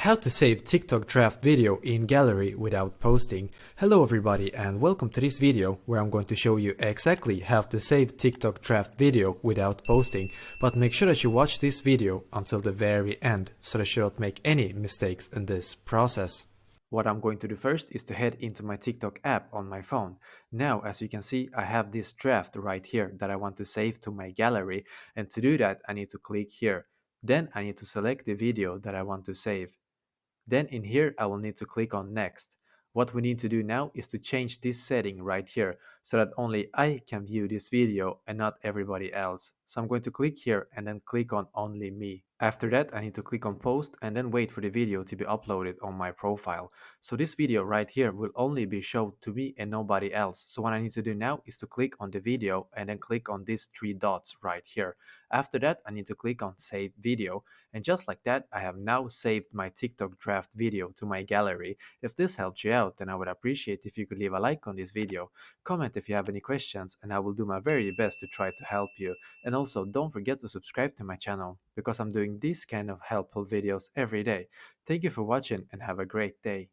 How to save TikTok draft video in gallery without posting. Hello everybody and welcome to this video where I'm going to show you exactly how to save TikTok draft video without posting, but make sure that you watch this video until the very end so that you don't make any mistakes in this process. What I'm going to do first is to head into my TikTok app on my phone. Now, as you can see, I have this draft right here that I want to save to my gallery, and to do that I need to click here. Then I need to select the video that I want to save. Then in here, I will need to click on next. What we need to do now is to change this setting right here so that only I can view this video and not everybody else. So I'm going to click here and then click on only me. After that, I need to click on post and then wait for the video to be uploaded on my profile. So this video right here will only be shown to me and nobody else. So what I need to do now is to click on the video and then click on these three dots right here. After that, I need to click on save video. And just like that, I have now saved my TikTok draft video to my gallery. If this helped you out, then I would appreciate if you could leave a like on this video, comment if you have any questions, and I will do my very best to try to help you. And also, don't forget to subscribe to my channel, because I'm doing these kind of helpful videos every day. Thank you for watching and have a great day.